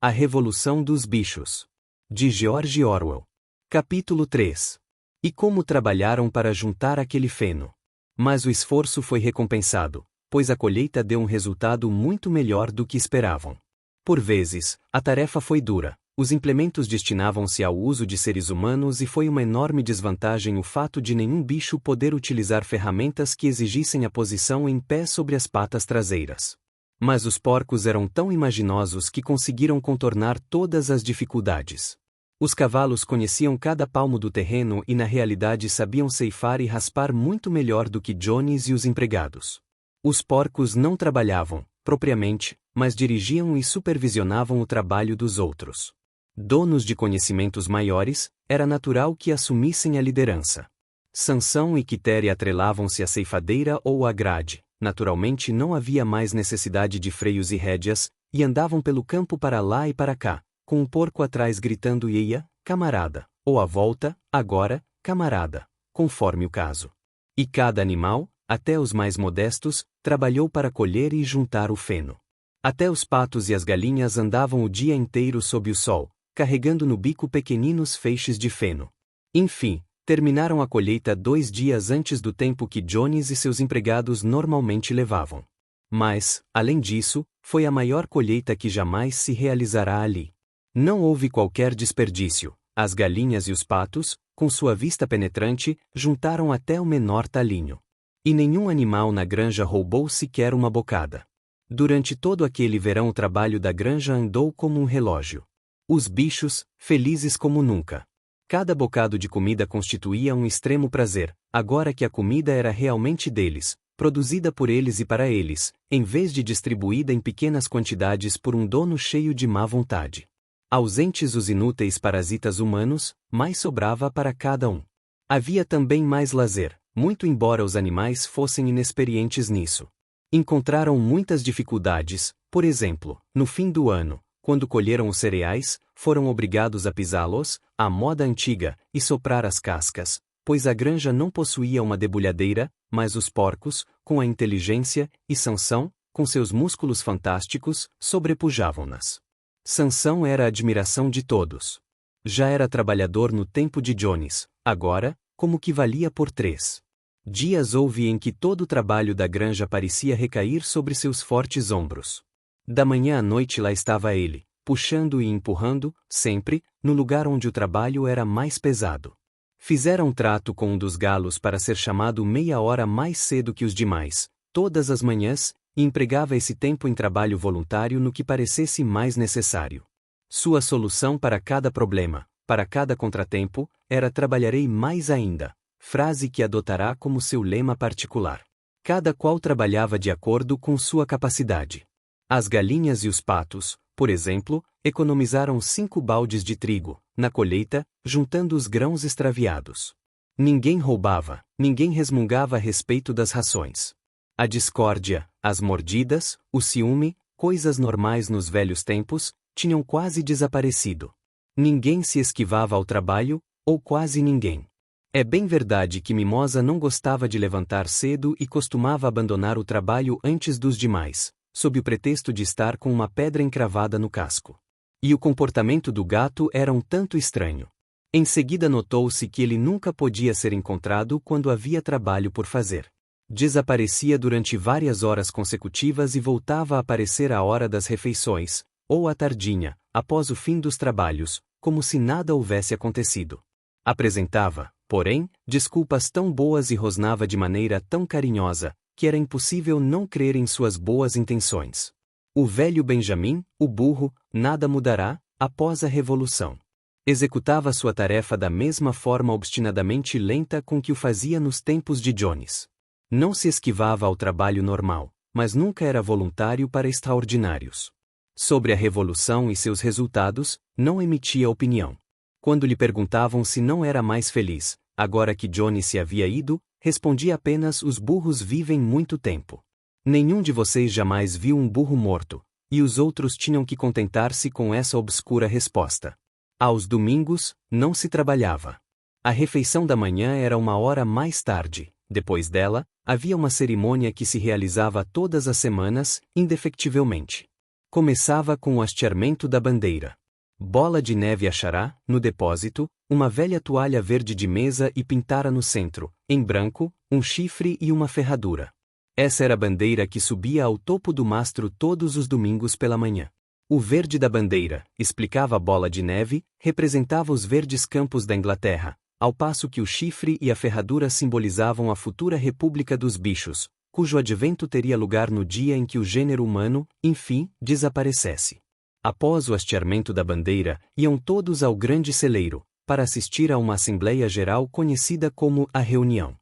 A Revolução dos Bichos. De George Orwell. Capítulo 3. E como trabalharam para juntar aquele feno. Mas o esforço foi recompensado, pois a colheita deu um resultado muito melhor do que esperavam. Por vezes, a tarefa foi dura, os implementos destinavam-se ao uso de seres humanos e foi uma enorme desvantagem o fato de nenhum bicho poder utilizar ferramentas que exigissem a posição em pé sobre as patas traseiras. Mas os porcos eram tão imaginosos que conseguiram contornar todas as dificuldades. Os cavalos conheciam cada palmo do terreno e na realidade sabiam ceifar e raspar muito melhor do que Jones e os empregados. Os porcos não trabalhavam, propriamente, mas dirigiam e supervisionavam o trabalho dos outros. Donos de conhecimentos maiores, era natural que assumissem a liderança. Sansão e Quitéria atrelavam-se à ceifadeira ou à grade. Naturalmente não havia mais necessidade de freios e rédeas, e andavam pelo campo para lá e para cá, com um porco atrás gritando "Eia, camarada", ou à volta, "Agora, camarada", conforme o caso. E cada animal, até os mais modestos, trabalhou para colher e juntar o feno. Até os patos e as galinhas andavam o dia inteiro sob o sol, carregando no bico pequeninos feixes de feno. Enfim, terminaram a colheita 2 dias antes do tempo que Jones e seus empregados normalmente levavam. Mas, além disso, foi a maior colheita que jamais se realizará ali. Não houve qualquer desperdício. As galinhas e os patos, com sua vista penetrante, juntaram até o menor talinho. E nenhum animal na granja roubou sequer uma bocada. Durante todo aquele verão o trabalho da granja andou como um relógio. Os bichos, felizes como nunca. Cada bocado de comida constituía um extremo prazer, agora que a comida era realmente deles, produzida por eles e para eles, em vez de distribuída em pequenas quantidades por um dono cheio de má vontade. Ausentes os inúteis parasitas humanos, mais sobrava para cada um. Havia também mais lazer, muito embora os animais fossem inexperientes nisso. Encontraram muitas dificuldades, por exemplo, no fim do ano, quando colheram os cereais, foram obrigados a pisá-los, à moda antiga, e soprar as cascas, pois a granja não possuía uma debulhadeira, mas os porcos, com a inteligência, e Sansão, com seus músculos fantásticos, sobrepujavam-nas. Sansão era a admiração de todos. Já era trabalhador no tempo de Jones, agora, como que valia por 3 dias houve em que todo o trabalho da granja parecia recair sobre seus fortes ombros. Da manhã à noite lá estava ele, puxando e empurrando, sempre, no lugar onde o trabalho era mais pesado. Fizeram um trato com um dos galos para ser chamado meia hora mais cedo que os demais, todas as manhãs, e empregava esse tempo em trabalho voluntário no que parecesse mais necessário. Sua solução para cada problema, para cada contratempo, era "trabalharei mais ainda", frase que adotará como seu lema particular. Cada qual trabalhava de acordo com sua capacidade. As galinhas e os patos, por exemplo, economizaram 5 baldes de trigo, na colheita, juntando os grãos extraviados. Ninguém roubava, ninguém resmungava a respeito das rações. A discórdia, as mordidas, o ciúme, coisas normais nos velhos tempos, tinham quase desaparecido. Ninguém se esquivava ao trabalho, ou quase ninguém. É bem verdade que Mimosa não gostava de levantar cedo e costumava abandonar o trabalho antes dos demais, sob o pretexto de estar com uma pedra encravada no casco. E o comportamento do gato era um tanto estranho. Em seguida notou-se que ele nunca podia ser encontrado quando havia trabalho por fazer. Desaparecia durante várias horas consecutivas e voltava a aparecer à hora das refeições, ou à tardinha, após o fim dos trabalhos, como se nada houvesse acontecido. Apresentava, porém, desculpas tão boas e rosnava de maneira tão carinhosa, que era impossível não crer em suas boas intenções. O velho Benjamin, o burro, nada mudará, após a Revolução. Executava sua tarefa da mesma forma obstinadamente lenta com que o fazia nos tempos de Jones. Não se esquivava ao trabalho normal, mas nunca era voluntário para extraordinários. Sobre a Revolução e seus resultados, não emitia opinião. Quando lhe perguntavam se não era mais feliz, agora que Jones se havia ido, respondia apenas: "Os burros vivem muito tempo. Nenhum de vocês jamais viu um burro morto", e os outros tinham que contentar-se com essa obscura resposta. Aos domingos, não se trabalhava. A refeição da manhã era 1 hora mais tarde. Depois dela, havia uma cerimônia que se realizava todas as semanas, indefectivelmente. Começava com o hasteamento da bandeira. Bola de Neve achará, no depósito, uma velha toalha verde de mesa e pintara no centro, em branco, um chifre e uma ferradura. Essa era a bandeira que subia ao topo do mastro todos os domingos pela manhã. O verde da bandeira, explicava Bola de Neve, representava os verdes campos da Inglaterra, ao passo que o chifre e a ferradura simbolizavam a futura República dos Bichos, cujo advento teria lugar no dia em que o gênero humano, enfim, desaparecesse. Após o hasteamento da bandeira, iam todos ao grande celeiro, para assistir a uma Assembleia Geral conhecida como a Reunião.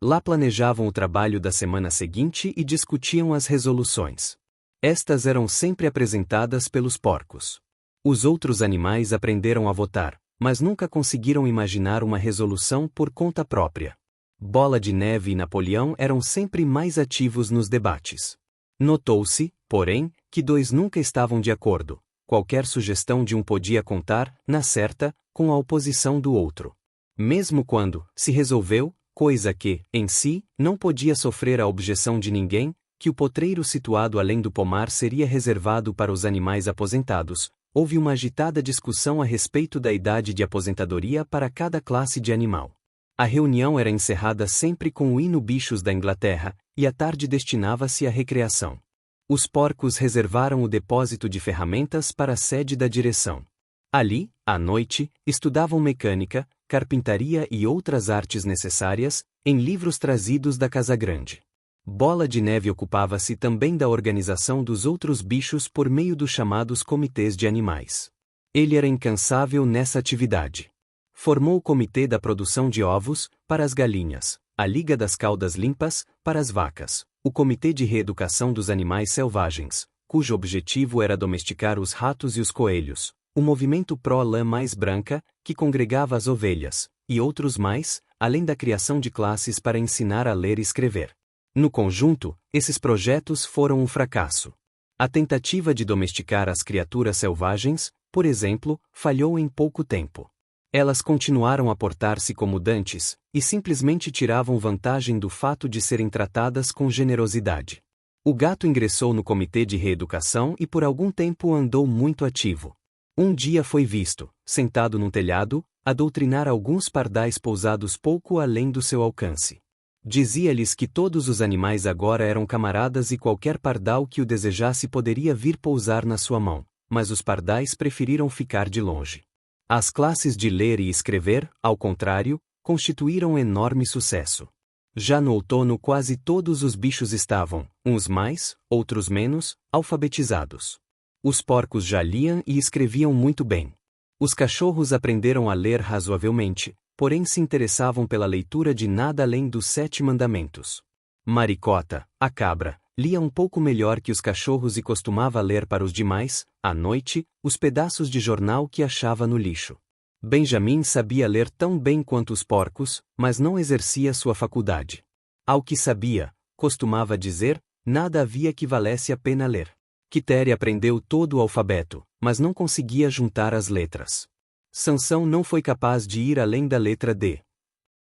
Lá planejavam o trabalho da semana seguinte e discutiam as resoluções. Estas eram sempre apresentadas pelos porcos. Os outros animais aprenderam a votar, mas nunca conseguiram imaginar uma resolução por conta própria. Bola de Neve e Napoleão eram sempre mais ativos nos debates. Notou-se, porém, que dois nunca estavam de acordo. Qualquer sugestão de um podia contar, na certa, com a oposição do outro. Mesmo quando se resolveu, coisa que, em si, não podia sofrer a objeção de ninguém, que o potreiro situado além do pomar seria reservado para os animais aposentados, houve uma agitada discussão a respeito da idade de aposentadoria para cada classe de animal. A reunião era encerrada sempre com o hino Bichos da Inglaterra, e a tarde destinava-se à recreação. Os porcos reservaram o depósito de ferramentas para a sede da direção. Ali, à noite, estudavam mecânica, carpintaria e outras artes necessárias, em livros trazidos da Casa Grande. Bola de Neve ocupava-se também da organização dos outros bichos por meio dos chamados comitês de animais. Ele era incansável nessa atividade. Formou o Comitê da Produção de Ovos, para as galinhas, a Liga das Caudas Limpas, para as vacas, o Comitê de Reeducação dos Animais Selvagens, cujo objetivo era domesticar os ratos e os coelhos, o Movimento Pró-Lã Mais Branca, que congregava as ovelhas, e outros mais, além da criação de classes para ensinar a ler e escrever. No conjunto, esses projetos foram um fracasso. A tentativa de domesticar as criaturas selvagens, por exemplo, falhou em pouco tempo. Elas continuaram a portar-se como dantes, e simplesmente tiravam vantagem do fato de serem tratadas com generosidade. O gato ingressou no comitê de reeducação e por algum tempo andou muito ativo. Um dia foi visto, sentado num telhado, a doutrinar alguns pardais pousados pouco além do seu alcance. Dizia-lhes que todos os animais agora eram camaradas e qualquer pardal que o desejasse poderia vir pousar na sua mão, mas os pardais preferiram ficar de longe. As classes de ler e escrever, ao contrário, constituíram enorme sucesso. Já no outono quase todos os bichos estavam, uns mais, outros menos, alfabetizados. Os porcos já liam e escreviam muito bem. Os cachorros aprenderam a ler razoavelmente, porém se interessavam pela leitura de nada além dos 7 mandamentos. Maricota, a cabra, lia um pouco melhor que os cachorros e costumava ler para os demais, à noite, os pedaços de jornal que achava no lixo. Benjamin sabia ler tão bem quanto os porcos, mas não exercia sua faculdade. Ao que sabia, costumava dizer, nada havia que valesse a pena ler. Quitéria aprendeu todo o alfabeto, mas não conseguia juntar as letras. Sansão não foi capaz de ir além da letra D.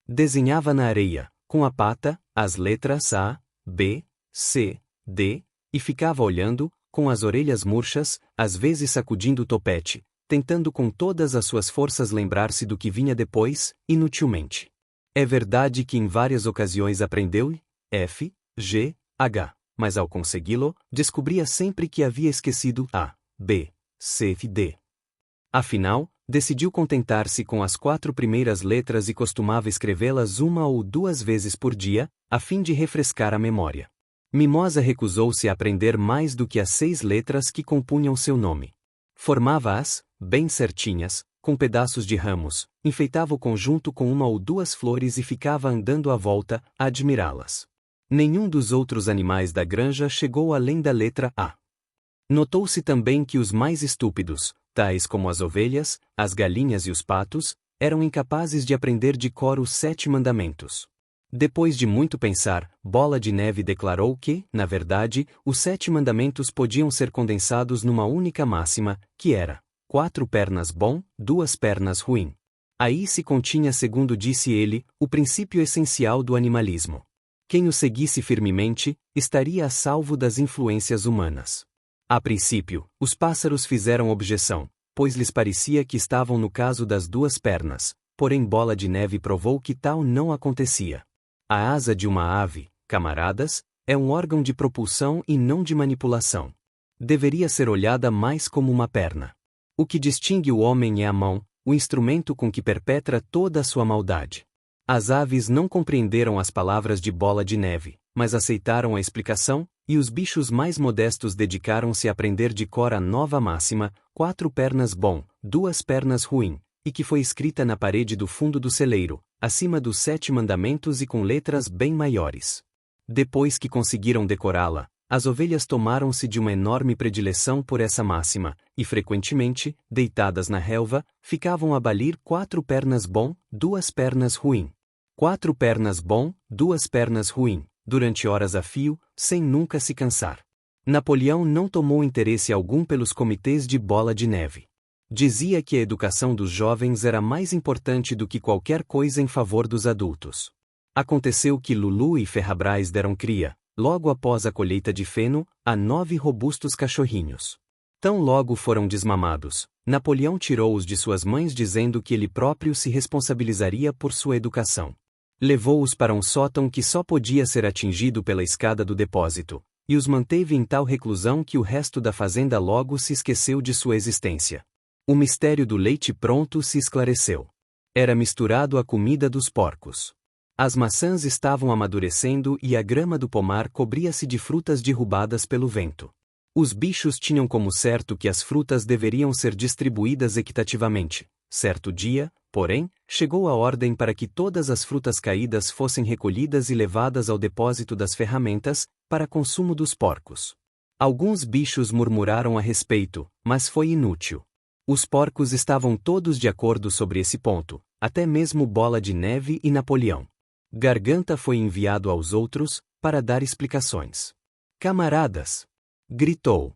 Desenhava na areia, com a pata, as letras A, B, C, D, e ficava olhando, com as orelhas murchas, às vezes sacudindo o topete, tentando com todas as suas forças lembrar-se do que vinha depois, inutilmente. É verdade que em várias ocasiões aprendeu F, G, H, mas ao consegui-lo, descobria sempre que havia esquecido A, B, C e D. Afinal, decidiu contentar-se com as 4 primeiras letras e costumava escrevê-las 1 ou 2 vezes por dia, a fim de refrescar a memória. Mimosa recusou-se a aprender mais do que as 6 letras que compunham seu nome. Formava-as, bem certinhas, com pedaços de ramos, enfeitava o conjunto com 1 ou 2 flores e ficava andando à volta, a admirá-las. Nenhum dos outros animais da granja chegou além da letra A. Notou-se também que os mais estúpidos, tais como as ovelhas, as galinhas e os patos, eram incapazes de aprender de cor os 7 mandamentos. Depois de muito pensar, Bola de Neve declarou que, na verdade, os 7 mandamentos podiam ser condensados numa única máxima, que era: 4 pernas bom, 2 pernas ruim. Aí se continha, segundo disse ele, o princípio essencial do animalismo. Quem o seguisse firmemente, estaria a salvo das influências humanas. A princípio, os pássaros fizeram objeção, pois lhes parecia que estavam no caso das duas pernas, porém Bola de Neve provou que tal não acontecia. A asa de uma ave, camaradas, é um órgão de propulsão e não de manipulação. Deveria ser olhada mais como uma perna. O que distingue o homem é a mão, o instrumento com que perpetra toda a sua maldade. As aves não compreenderam as palavras de Bola de Neve, mas aceitaram a explicação, e os bichos mais modestos dedicaram-se a aprender de cor a nova máxima: 4 pernas bom, 2 pernas ruim, e que foi escrita na parede do fundo do celeiro, acima dos 7 mandamentos e com letras bem maiores. Depois que conseguiram decorá-la, as ovelhas tomaram-se de uma enorme predileção por essa máxima, e frequentemente, deitadas na relva, ficavam a balir 4 pernas bom, 2 pernas ruim. 4 pernas bom, 2 pernas ruim, durante horas a fio, sem nunca se cansar. Napoleão não tomou interesse algum pelos comitês de Bola de Neve. Dizia que a educação dos jovens era mais importante do que qualquer coisa em favor dos adultos. Aconteceu que Lulu e Ferrabras deram cria, logo após a colheita de feno, a 9 robustos cachorrinhos. Tão logo foram desmamados, Napoleão tirou-os de suas mães dizendo que ele próprio se responsabilizaria por sua educação. Levou-os para um sótão que só podia ser atingido pela escada do depósito, e os manteve em tal reclusão que o resto da fazenda logo se esqueceu de sua existência. O mistério do leite pronto se esclareceu. Era misturado à comida dos porcos. As maçãs estavam amadurecendo e a grama do pomar cobria-se de frutas derrubadas pelo vento. Os bichos tinham como certo que as frutas deveriam ser distribuídas equitativamente. Certo dia, porém, chegou a ordem para que todas as frutas caídas fossem recolhidas e levadas ao depósito das ferramentas, para consumo dos porcos. Alguns bichos murmuraram a respeito, mas foi inútil. Os porcos estavam todos de acordo sobre esse ponto, até mesmo Bola de Neve e Napoleão. Garganta foi enviado aos outros, para dar explicações. Camaradas! Gritou.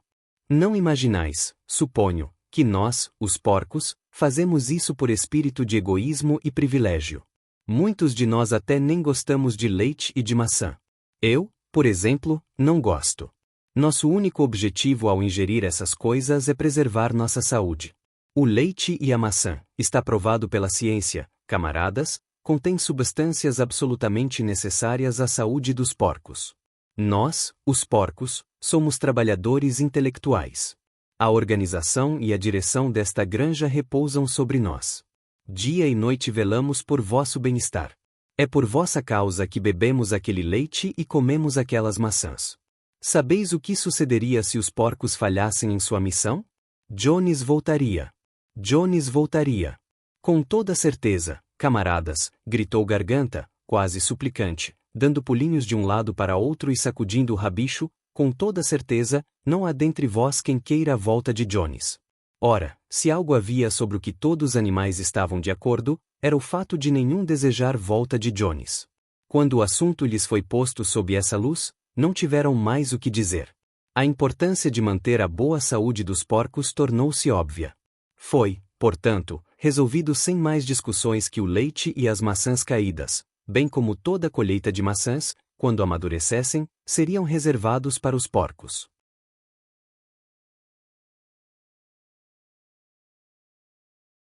Não imaginais, suponho, que nós, os porcos, fazemos isso por espírito de egoísmo e privilégio. Muitos de nós até nem gostamos de leite e de maçã. Eu, por exemplo, não gosto. Nosso único objetivo ao ingerir essas coisas é preservar nossa saúde. O leite e a maçã, está provado pela ciência, camaradas, contém substâncias absolutamente necessárias à saúde dos porcos. Nós, os porcos, somos trabalhadores intelectuais. A organização e a direção desta granja repousam sobre nós. Dia e noite velamos por vosso bem-estar. É por vossa causa que bebemos aquele leite e comemos aquelas maçãs. Sabeis o que sucederia se os porcos falhassem em sua missão? Jones voltaria. Jones voltaria. Com toda certeza, camaradas, gritou Garganta, quase suplicante, dando pulinhos de um lado para outro e sacudindo o rabicho, com toda certeza, não há dentre vós quem queira a volta de Jones. Ora, se algo havia sobre o que todos os animais estavam de acordo, era o fato de nenhum desejar volta de Jones. Quando o assunto lhes foi posto sob essa luz, não tiveram mais o que dizer. A importância de manter a boa saúde dos porcos tornou-se óbvia. Foi, portanto, resolvido sem mais discussões que o leite e as maçãs caídas, bem como toda a colheita de maçãs, quando amadurecessem, seriam reservados para os porcos.